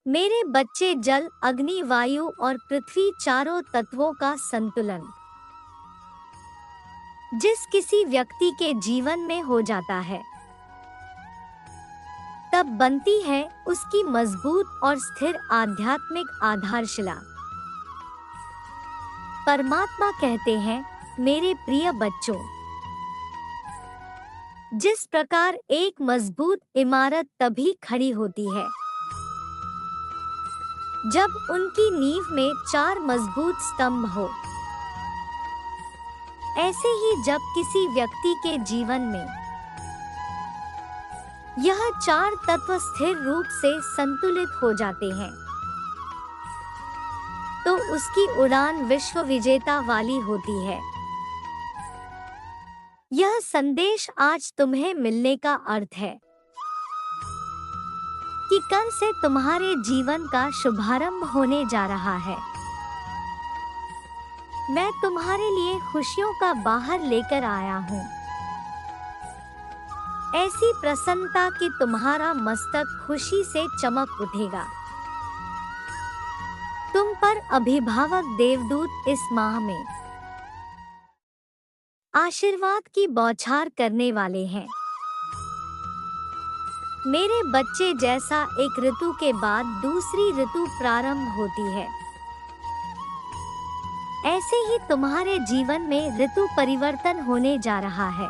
मेरे बच्चे जल, अग्नि, वायु और पृथ्वी चारों तत्वों का संतुलन जिस किसी व्यक्ति के जीवन में हो जाता है, तब बनती है उसकी मजबूत और स्थिर आध्यात्मिक आधारशिला। परमात्मा कहते हैं, मेरे प्रिय बच्चों, जिस प्रकार एक मजबूत इमारत तभी खड़ी होती है जब उनकी नींव में 4 मजबूत स्तंभ हो, ऐसे ही जब किसी व्यक्ति के जीवन में यह 4 तत्व स्थिर रूप से संतुलित हो जाते हैं, तो उसकी उड़ान विश्व विजेता वाली होती है। यह संदेश आज तुम्हें मिलने का अर्थ है कि कल से तुम्हारे जीवन का शुभारंभ होने जा रहा है। मैं तुम्हारे लिए खुशियों का बाहर लेकर आया हूँ, ऐसी प्रसन्नता कि तुम्हारा मस्तक खुशी से चमक उठेगा। तुम पर अभिभावक देवदूत इस माह में आशीर्वाद की बौछार करने वाले हैं। मेरे बच्चे, जैसा एक ऋतु के बाद दूसरी ऋतु प्रारंभ होती है, ऐसे ही तुम्हारे जीवन में ऋतु परिवर्तन होने जा रहा है।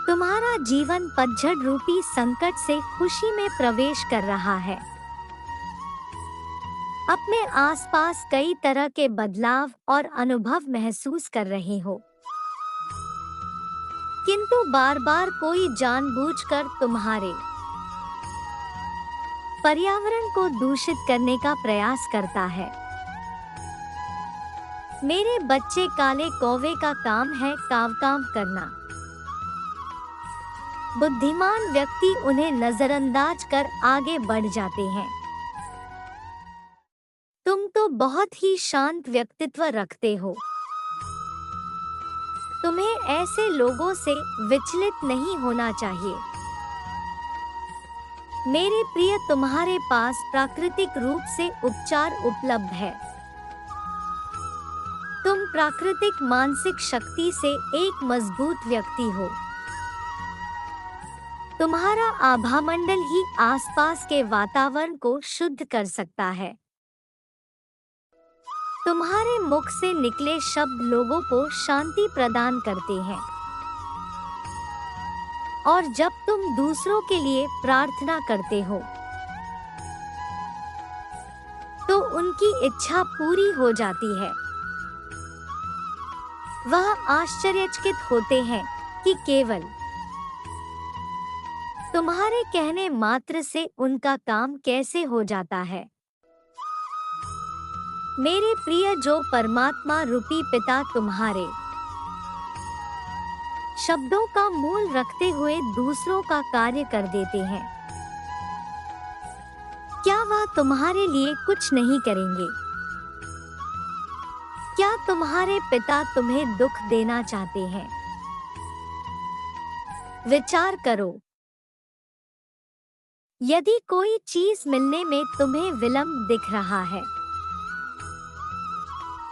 तुम्हारा जीवन पतझड़ रूपी संकट से खुशी में प्रवेश कर रहा है। अपने आसपास कई तरह के बदलाव और अनुभव महसूस कर रहे हो, किंतु बार बार कोई जानबूझकर तुम्हारे पर्यावरण को दूषित करने का प्रयास करता है। मेरे बच्चे, काले कौवे का काम है काव-काव करना। बुद्धिमान व्यक्ति उन्हें नजरअंदाज कर आगे बढ़ जाते हैं। तुम तो बहुत ही शांत व्यक्तित्व रखते हो। तुम्हें ऐसे लोगों से विचलित नहीं होना चाहिए। मेरे प्रिय, तुम्हारे पास प्राकृतिक रूप से उपचार उपलब्ध है। तुम प्राकृतिक मानसिक शक्ति से एक मजबूत व्यक्ति हो। तुम्हारा आभामंडल ही आसपास के वातावरण को शुद्ध कर सकता है। तुम्हारे मुख से निकले शब्द लोगों को शांति प्रदान करते हैं, और जब तुम दूसरों के लिए प्रार्थना करते हो, तो उनकी इच्छा पूरी हो जाती है। वह आश्चर्यचकित होते हैं कि केवल तुम्हारे कहने मात्र से उनका काम कैसे हो जाता है। मेरे प्रिय, जो परमात्मा रूपी पिता तुम्हारे शब्दों का मूल रखते हुए दूसरों का कार्य कर देते हैं, क्या वह तुम्हारे लिए कुछ नहीं करेंगे? क्या तुम्हारे पिता तुम्हें दुख देना चाहते हैं? विचार करो। यदि कोई चीज मिलने में तुम्हें विलंब दिख रहा है,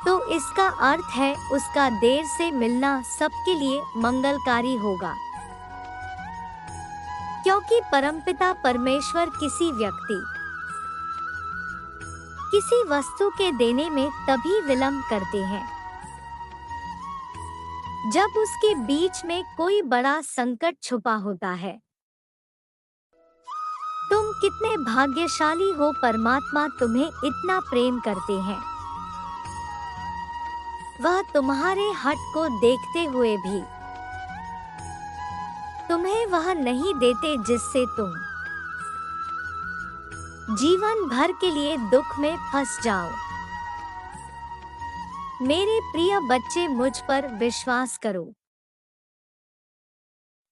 तो इसका अर्थ है उसका देर से मिलना सबके लिए मंगलकारी होगा, क्योंकि परमपिता परमेश्वर किसी व्यक्ति, किसी वस्तु के देने में तभी विलंब करते हैं जब उसके बीच में कोई बड़ा संकट छुपा होता है। तुम कितने भाग्यशाली हो, परमात्मा तुम्हें इतना प्रेम करते हैं। वह तुम्हारे हट को देखते हुए भी तुम्हें वह नहीं देते जिससे तुम जीवन भर के लिए दुख में फंस जाओ। मेरे प्रिय बच्चे, मुझ पर विश्वास करो।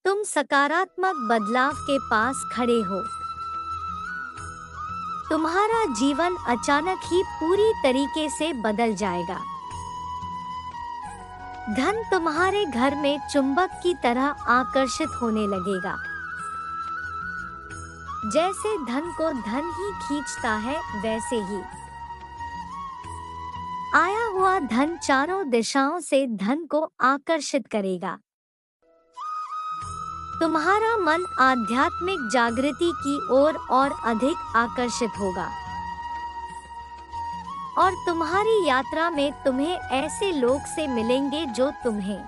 तुम सकारात्मक बदलाव के पास खड़े हो। तुम्हारा जीवन अचानक ही पूरी तरीके से बदल जाएगा। धन तुम्हारे घर में चुंबक की तरह आकर्षित होने लगेगा। जैसे धन को धन ही खींचता है, वैसे ही आया हुआ धन चारों दिशाओं से धन को आकर्षित करेगा। तुम्हारा मन आध्यात्मिक जागृति की ओर और अधिक आकर्षित होगा और तुम्हारी यात्रा में तुम्हें ऐसे लोग से मिलेंगे जो तुम्हें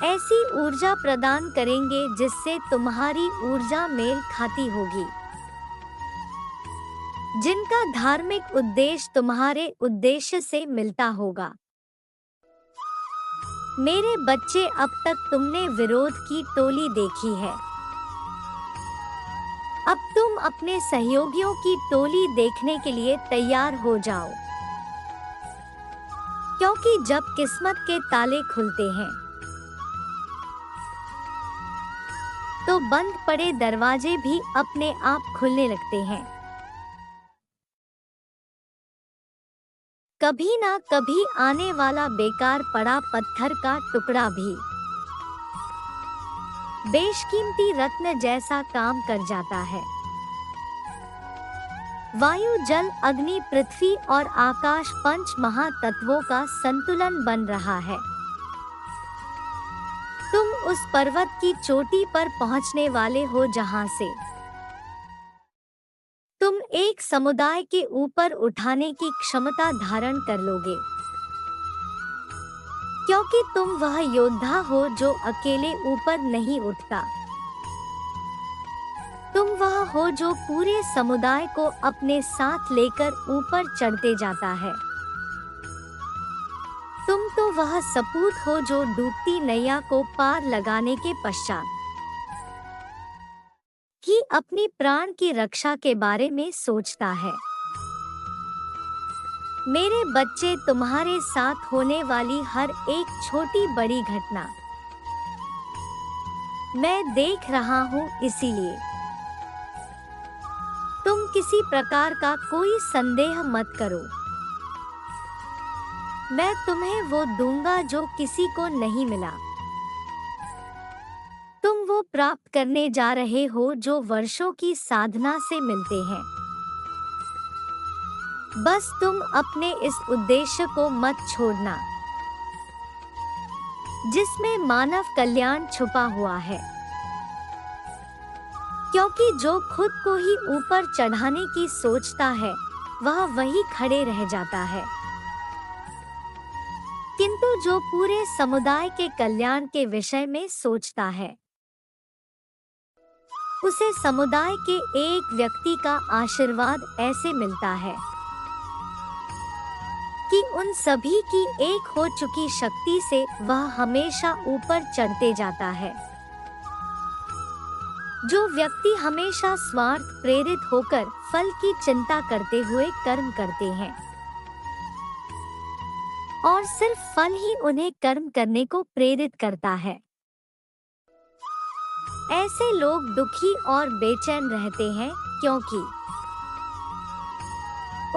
ऐसी ऊर्जा प्रदान करेंगे जिससे तुम्हारी ऊर्जा मेल खाती होगी, जिनका धार्मिक उद्देश्य तुम्हारे उद्देश्य से मिलता होगा। मेरे बच्चे, अब तक तुमने विरोध की टोली देखी है, अब तुम अपने सहयोगियों की टोली देखने के लिए तैयार हो जाओ, क्योंकि जब किस्मत के ताले खुलते हैं तो बंद पड़े दरवाजे भी अपने आप खुलने लगते हैं। कभी ना कभी आने वाला बेकार पड़ा पत्थर का टुकड़ा भी बेशकीमती रत्न जैसा काम कर जाता है। वायु, जल, अग्नि, पृथ्वी और आकाश पंच महातत्वों का संतुलन बन रहा है। तुम उस पर्वत की चोटी पर पहुंचने वाले हो जहां से तुम एक समुदाय के ऊपर उठाने की क्षमता धारण कर लोगे, क्योंकि तुम वह योद्धा हो जो अकेले ऊपर नहीं उठता। तुम वह हो जो पूरे समुदाय को अपने साथ लेकर ऊपर चढ़ते जाता है। तुम तो वह सपूत हो जो डूबती नैया को पार लगाने के पश्चात ही अपनी प्राण की रक्षा के बारे में सोचता है। मेरे बच्चे, तुम्हारे साथ होने वाली हर एक छोटी बड़ी घटना मैं देख रहा हूँ, इसीलिए तुम किसी प्रकार का कोई संदेह मत करो। मैं तुम्हें वो दूंगा जो किसी को नहीं मिला। तुम वो प्राप्त करने जा रहे हो जो वर्षों की साधना से मिलते हैं। बस तुम अपने इस उद्देश्य को मत छोड़ना, जिसमें मानव कल्याण छुपा हुआ है, क्योंकि जो खुद को ही ऊपर चढ़ाने की सोचता है वह वही खड़े रह जाता है, किंतु जो पूरे समुदाय के कल्याण के विषय में सोचता है उसे समुदाय के एक व्यक्ति का आशीर्वाद ऐसे मिलता है कि उन सभी की एक हो चुकी शक्ति से वह हमेशा ऊपर चढ़ते जाता है। जो व्यक्ति हमेशा स्वार्थ प्रेरित होकर फल की चिंता करते हुए कर्म करते हैं और सिर्फ फल ही उन्हें कर्म करने को प्रेरित करता है, ऐसे लोग दुखी और बेचैन रहते हैं, क्योंकि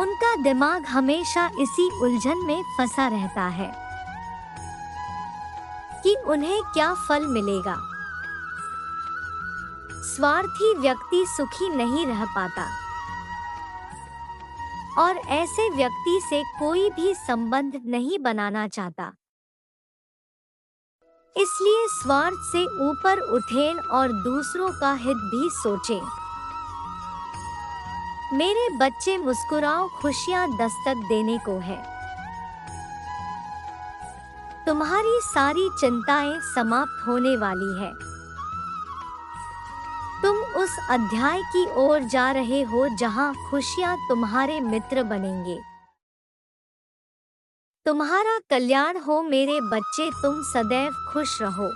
उनका दिमाग हमेशा इसी उलझन में फंसा रहता है कि उन्हें क्या फल मिलेगा। स्वार्थी व्यक्ति सुखी नहीं रह पाता और ऐसे व्यक्ति से कोई भी संबंध नहीं बनाना चाहता। इसलिए स्वार्थ से ऊपर उठें और दूसरों का हित भी सोचें। मेरे बच्चे, मुस्कुराओ, खुशियां दस्तक देने को है। तुम्हारी सारी चिंताएं समाप्त होने वाली है। तुम उस अध्याय की ओर जा रहे हो जहां खुशियां तुम्हारे मित्र बनेंगे। तुम्हारा कल्याण हो मेरे बच्चे, तुम सदैव खुश रहो।